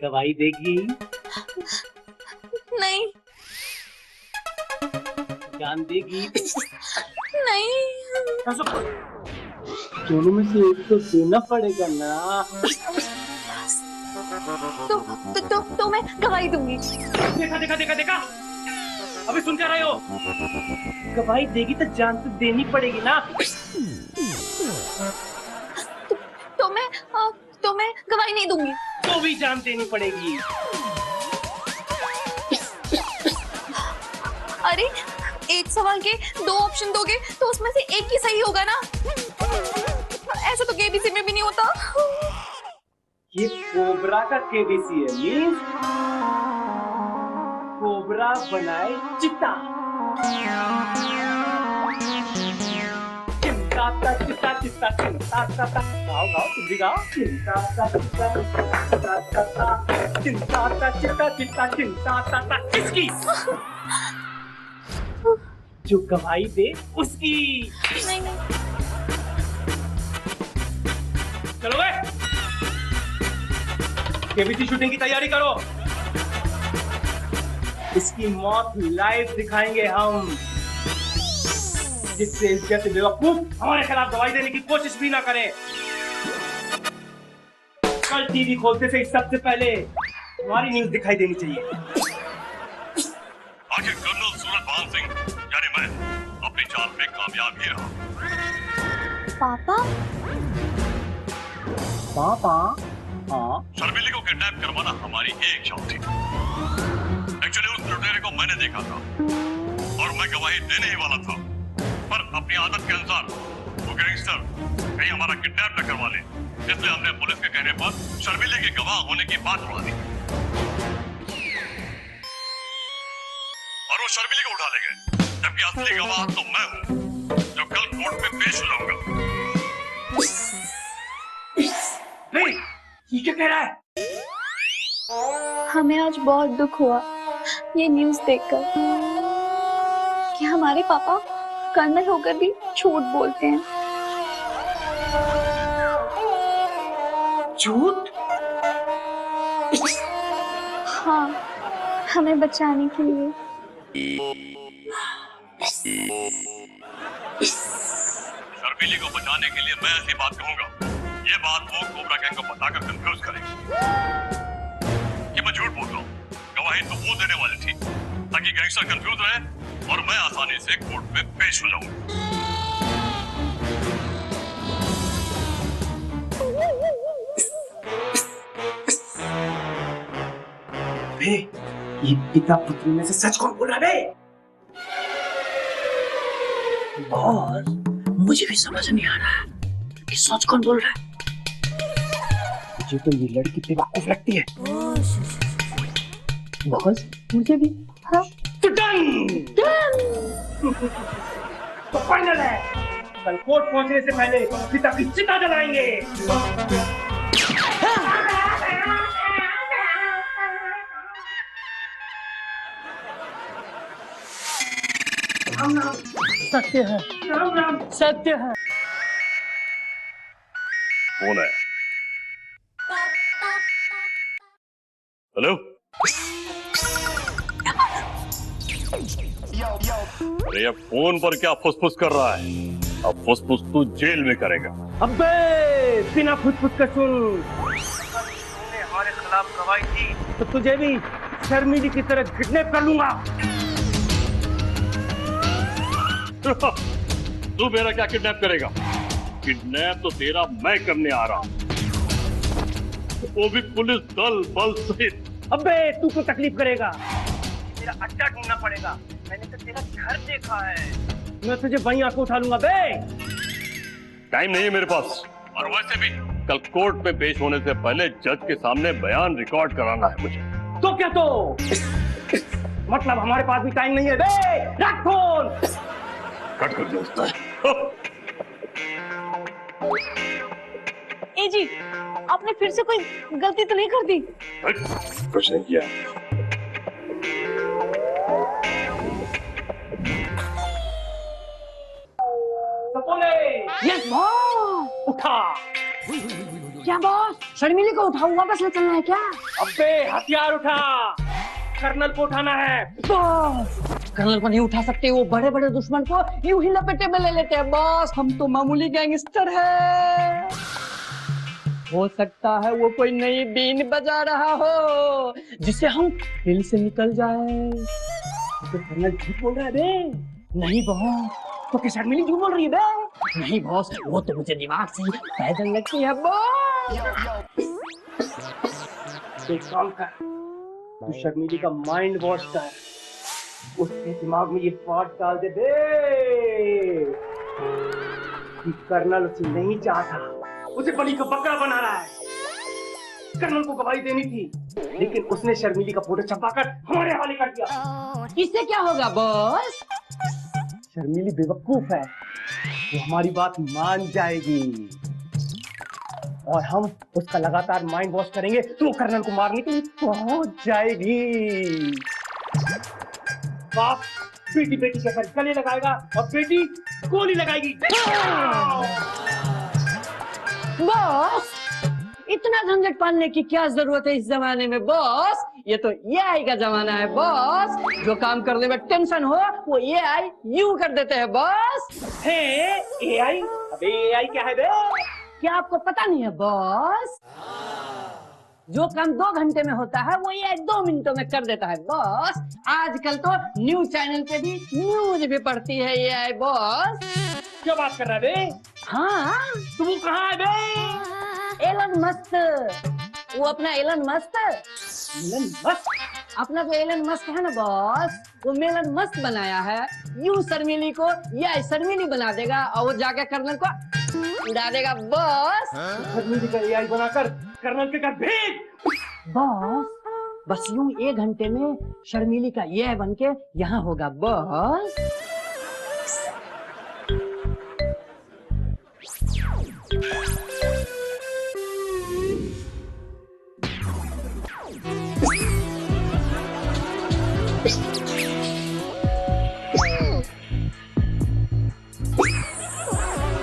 गवाही देगी? नहीं। जान देगी? नहीं। दोनों में से एक तो देना पड़ेगा ना। तो मैं गवाही दूंगी। देखा देखा देखा देखा, अभी सुन क्या रहे हो? गवाही देगी तो जान तो देनी पड़ेगी ना। तो मैं गवाही नहीं दूंगी। तो भी जान देनी पड़ेगी। अरे एक सवाल के दो ऑप्शन दोगे तो उसमें से एक ही सही होगा ना। ऐसा तो केबीसी में भी नहीं होता। ये कोबरा का केबीसी है, मीन्स कोबरा बनाए चिता। चिंता चिता चिता चिंता चिता, गाओ गाओ तुम भी गाओ। चिंता चिता चिता चिंता चिता चिता चिंता चिता, किसकी? जो गवाही दे उसकी। नहीं नहीं। चलो बे, केबीसी शूटिंग की तैयारी करो। इसकी मौत लाइव दिखाएंगे हम, जिससे इस जैसे बेवकूफ हमारे खिलाफ गवाही देने की कोशिश भी ना करें। कल टीवी खोलते से सबसे पहले हमारी न्यूज दिखाई देनी चाहिए। आखिर कर्नल सूरजभान सिंह यानी मैं अपनी चाल में कामयाब ही रहा। पापा? पापा? हाँ? शर्मिली को किडनैप करवाना हमारी एक चाल थी। एक्चुअली उस लुटेरे को मैंने देखा था और मैं गवाही देने ही वाला था, पर अपनी आदत के अनुसार वो गैंगस्टर कहीं हमारा किडनैप न करवा ले, इसलिए हमने पुलिस के कहने पर शर्मिली के गवाह होने की बात उड़ा दी और वो शर्मिली को उठा ले गए, जबकि असली गवाह तो मैं हूँ जो कल कोर्ट में पेश हो जाऊंगा। ये क्या कह रहा है? हमें आज बहुत दुख हुआ ये न्यूज़ देखकर कि हमारे पापा कर्नल होकर भी झूठ बोलते हैं। झूठ? हाँ, हमें बचाने के लिए। शर्मिली को बचाने के लिए मैं ऐसी बात कहूंगा, ये बात वो कोबरा गैंग को बताकर कंफ्यूज करेगी कि मैं झूठ बोल रहा हूँ। गवाही तो वो देने वाली थी ताकि गैंगस्टर कंफ्यूज रहे और मैं आसानी से कोर्ट में पेश हो जाऊं। बे, ये पिता पुत्री में से सच कौन बोल रहा है? और मुझे भी समझ नहीं आ रहा कि सच कौन बोल रहा है। मुझे तो ये लड़की बेवकूफ लगती है। बॉस, मुझे भी। हाँ? तो फाइनल है, कल कोर्ट पहुंचने से पहले पिता की चिता जलाएंगे। राम राम। सत्य है। राम राम। सत्य है। कौन है? हेलो? अरे ये फोन पर क्या फुसफुस कर रहा है? अब फुसफुस तू जेल में करेगा। अबे बिना फुसफुस का सुन, तूने हमारे खिलाफ गवाही दी तो तुझे भी शर्मिली की तरह किडनैप कर लूंगा। तू मेरा क्या किडनैप करेगा? किडनैप तो तेरा मैं करने आ रहा हूँ, वो भी पुलिस दल बल सहित। अबे तू क्यों तकलीफ करेगा? तेरा अड्डा ढूंढना पड़ेगा। मैंने तो तेरा घर देखा है, मैं तुझे वहीं आके उठा लूंगा। बे टाइम नहीं है मेरे पास, और वैसे भी कल कोर्ट में पेश होने से पहले जज के सामने बयान रिकॉर्ड कराना है मुझे। तो क्या तो मतलब हमारे पास भी टाइम नहीं है। बे रख फोन। कट कर दोस्त है। ए जी, आपने फिर से कोई गलती तो नहीं कर दी? कुछ नहीं किया। यस उठा। क्या बॉस, शर्मिली को उठाओ, वापस ले चलना है क्या? अबे हथियार उठा, कर्नल को उठाना है। बॉस, कर्नल को नहीं उठा सकते, वो बड़े बड़े दुश्मन को यूं ही लपेटे में ले लेते हैं बॉस। हम तो मामूली गैंगस्टर है। हो सकता है वो कोई नई बीन बजा रहा हो जिससे हम दिल से निकल जाए। तो कर्नल झूठ बोल रहा है बे। नहीं बॉस, तो क्या शर्मिली झूठ बोल रही है बे? नहीं बॉस, वो तो मुझे दिमाग से पैदल लगती है बॉस। एक काम कर, तू शर्मिली का माइंड वॉश कर, उसके दिमाग में ये बात डाल दे बे कि कर्नल उसे नहीं चाहता, उसे बलि का बकरा बना रहा है। कर्नल को गवाही देनी थी, लेकिन उसने शर्मिली का फोटो छपाकर हमारे हवाले कर दिया। इससे क्या होगा बॉस? शर्मिली बेवकूफ है, वो हमारी बात मान जाएगी और हम उसका लगातार माइंड वॉश करेंगे तो वो कर्नल को मारने के लिए पहुंच जाएगी। बाप बेटी बेटी के सर गले लगाएगा और बेटी गोली लगाएगी। बॉस, इतना झंझट पालने की क्या जरूरत है इस जमाने में बॉस? ये तो एआई का जमाना है बॉस। जो काम करने में टेंशन हो वो एआई यूं कर देते हैं बॉस। है एआई? अबे एआई क्या है बे? क्या आपको पता नहीं है बॉस? जो काम 2 घंटे में होता है वो एआई 2 मिनटों में कर देता है बॉस। आजकल तो न्यूज चैनल पे भी न्यूज भी पढ़ती है एआई बॉस। क्या बात कर रहा है बे? हाँ, तू कहाँ है बे? एलन मस्क, वो अपना एलन मस्क, अपना जो एलन मस्क है ना बॉस, वो मेलन मस्क बनाया है। यूं शर्मिली को या शर्मिली बना देगा और वो जाके कर्नल को उड़ा देगा बॉस। शर्मिली का एआई बनाकर कर्नल के घर भेज। बॉस, बस यूं 1 घंटे में शर्मिली का एआई बन के यहाँ होगा बॉस।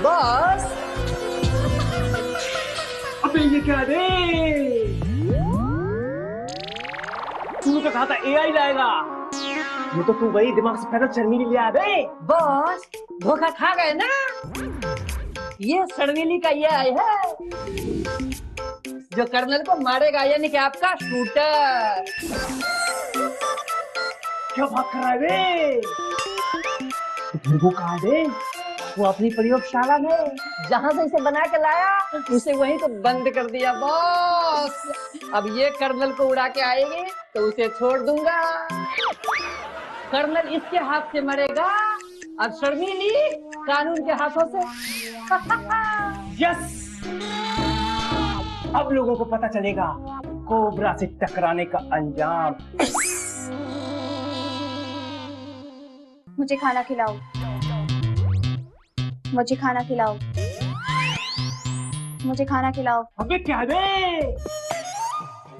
बॉस, अबे ये क्या है? तूने तो कहा था एआई लाएगा, ये तो तू वही दिमाग से पैदा शर्मिली ले आया बे। बॉस, धोखा खा गए ना। ये शर्मिली का एआई है जो कर्नल को मारेगा, यानी कि आपका शूटर। क्या बात कर रहा है बे? वो कहाँ है? वो अपनी प्रयोगशाला में जहां से इसे बना के लाया उसे वहीं तो बंद कर दिया बॉस। अब ये कर्नल को उड़ा के आएगी तो उसे छोड़ दूंगा। कर्नल इसके हाथ से मरेगा और शर्मिली कानून के हाथों से। यस, अब लोगों को पता चलेगा कोबरा से टकराने का अंजाम। मुझे खाना खिलाओ, मुझे खाना खिलाओ, मुझे खाना खिलाओ। अबे क्या बे?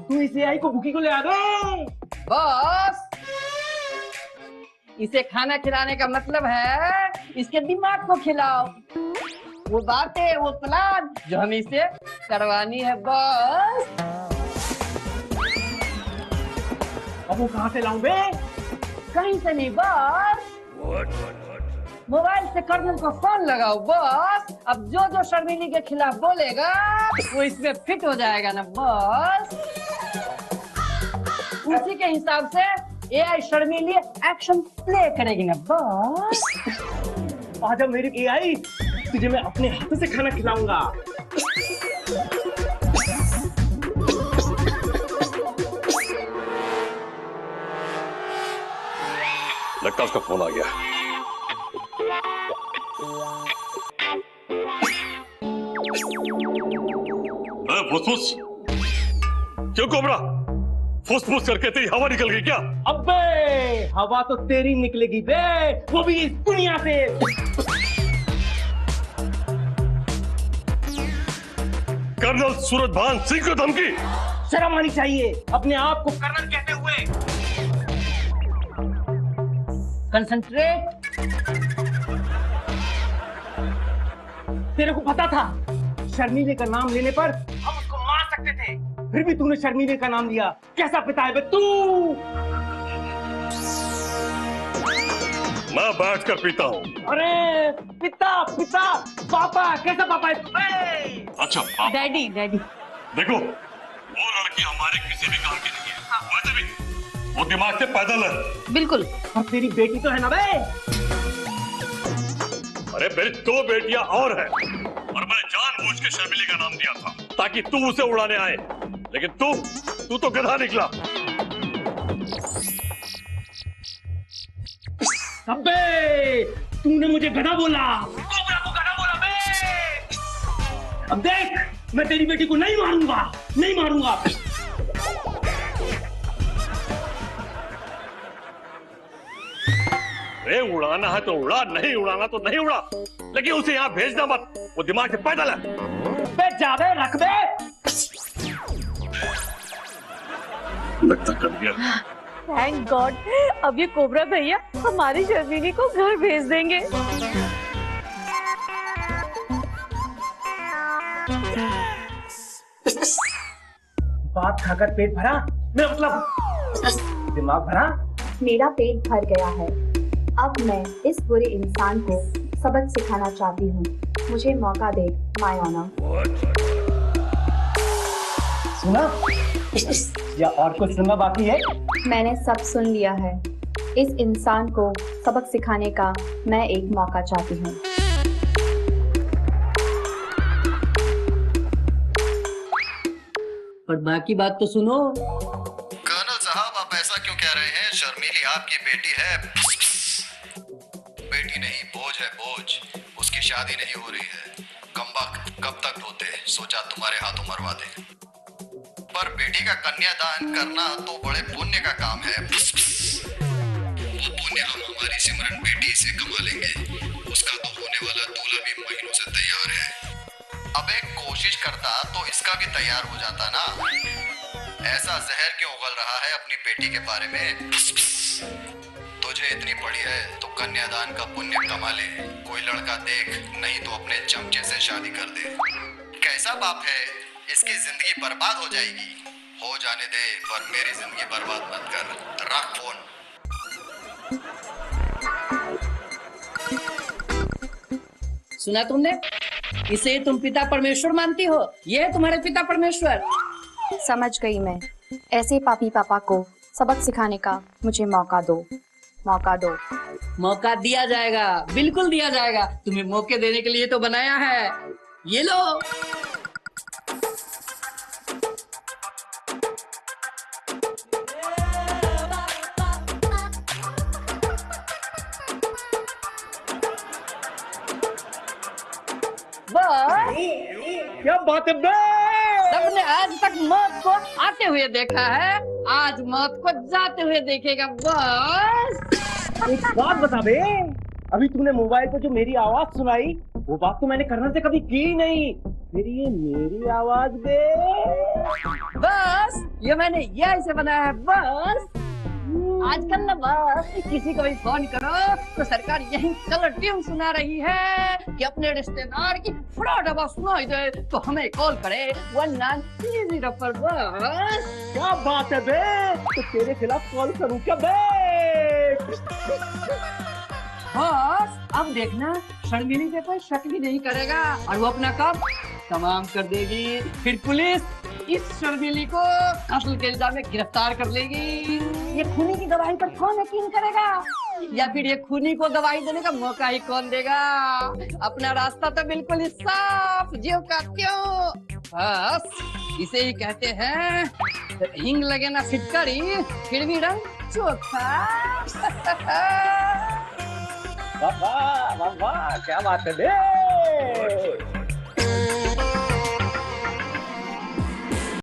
तू इस एआई को भूखी को ले आ गए? बॉस, इसे खाना खिलाने का मतलब है इसके दिमाग को खिलाओ। वो बातें, वो प्लान जो हमें इसे करवानी है बॉस। अब वो कहाँ से लाऊं बे? कहीं से नहीं बॉस, मोबाइल से कर्नल को फोन लगाओ बॉस। अब जो जो शर्मिली के खिलाफ बोलेगा वो इसमें फिट हो जाएगा ना बॉस। उसी के हिसाब से एआई शर्मिली एक्शन प्ले करेगी ना बॉस। आजा मेरी एआई, तुझे मैं अपने हाथों से खाना खिलाऊंगा। लगता है उसका फोन आ गया। फुसफुस क्यों कोबरा? फुसफुस करके तेरी हवा निकल गई क्या? अबे हवा तो तेरी निकलेगी बे, वो भी इस दुनिया से। कर्नल सूरजभान सिंह को धमकी? शर्म आनी चाहिए अपने आप को कर्नल कहते हुए। कंसंट्रेट। तेरे को पता था शर्मीले का नाम लेने पर हम उसको मार सकते थे, फिर भी तूने शर्मीले का नाम लिया। कैसा पिता है बे तू? मैं बैठ कर पीता हूँ। अरे पिता पिता, पापा, कैसा पापा है तू? अच्छा पापा। Daddy daddy. देखो, वो लड़की हमारे किसी भी काम की नहीं है। वैसे भी वो दिमाग से पैदल है। बिल्कुल। और तेरी बेटी तो है ना बे? अरे मेरी 2 बेटियां और हैं, और मैंने जानबूझ के शर्मिली का नाम दिया था ताकि तू उसे उड़ाने आए, लेकिन तू तो गधा निकला। अबे तूने मुझे गधा बोला, कोबरा को गधा बोला बे। अब देख, मैं तेरी बेटी को नहीं मारूंगा, नहीं मारूंगा। अरे उड़ाना है तो उड़ा, नहीं उड़ाना तो नहीं उड़ा, लेकिन उसे यहाँ भेजना मत, वो दिमाग से पैदल है। बे जावे रख बे। लगता कर गया। थैंक गॉड, अब ये कोबरा भैया हमारी शर्मिली को घर भेज देंगे। बात खाकर पेट भरा, मेरा मतलब दिमाग भरा। मेरा पेट भर गया है। अब मैं इस बुरे इंसान को सबक सिखाना चाहती हूँ। मुझे मौका दे माय ऑनर। सुना या और कुछ सुनना बाकी है? मैंने सब सुन लिया है। इस इंसान को सबक सिखाने का मैं एक मौका चाहती हूँ। और बाकी बात तो सुनो। कर्नल साहब, आप ऐसा क्यों कह रहे हैं? शर्मीली आपकी बेटी है। बेटी नहीं, बोझ है, बोझ। उसकी शादी नहीं हो रही है। कमबख्त, कब तक रोते? सोचा तुम्हारे हाथों मरवा दे। पर बेटी का कन्यादान करना तो बड़े पुण्य का काम है। वो पुण्य हम हमारी सिमरन बेटी से कमा लेंगे। उसका तो होने वाला दूल्हा भी महीनों से तैयार है। अब एक कोशिश करता तो इसका भी तैयार हो जाता ना। ऐसा जहर क्यों उगल रहा है अपनी बेटी के बारे में? तुझे इतनी पड़ी है तो कन्यादान का पुण्य कमा ले। कोई लड़का देख, नहीं तो अपने चमचे से शादी कर दे। कैसा बाप है? इसकी जिंदगी बर्बाद हो जाएगी। हो जाने दे, पर मेरी जिंदगी बर्बाद मत कर। रख फोन। सुना तुमने? इसे तुम पिता परमेश्वर मानती हो? ये है तुम्हारे पिता परमेश्वर। समझ गई मैं। ऐसे पापी पापा को सबक सिखाने का मुझे मौका दो, मौका दो। मौका दिया जाएगा, बिल्कुल दिया जाएगा। तुम्हें मौके देने के लिए तो बनाया है। ये लो। क्या बात है बे? सबने आज तक मौत को आते हुए देखा है, आज मौत को जाते हुए देखेगा बस। एक बात बता बे, अभी तूने मोबाइल पे जो मेरी आवाज सुनाई, वो बात तो मैंने कर्नल से कभी की नहीं। फिर ये मेरी आवाज बे? बस ये मैंने यही से बनाया है। बस आजकल ना बस किसी को भी फोन करो तो सरकार यही कलर ट्यून सुना रही है कि अपने रिश्तेदार की फ्रॉड आवाज सुनाई दे तो हमें कॉल करे 1930 पर। बस क्या बात है बे? तो तेरे खिलाफ कॉल करूं क्या बे? बस अब देखना, शर्मिली पे कोई शक भी नहीं करेगा और वो अपना काम तमाम कर देगी। फिर पुलिस इस शर्मिली को कत्ल के इल्जाम में गिरफ्तार कर लेगी। ये खूनी की गवाही पर कौन यकीन करेगा? या फिर ये खूनी को गवाही देने का मौका ही कौन देगा? अपना रास्ता तो बिल्कुल ही साफ, ज्यों का त्यों। बस इसे ही कहते हैं, हिंग लगे ना फिटकरी, फिर भी रंग चोखा। वाह वाह वाह वाह, क्या बात है बे?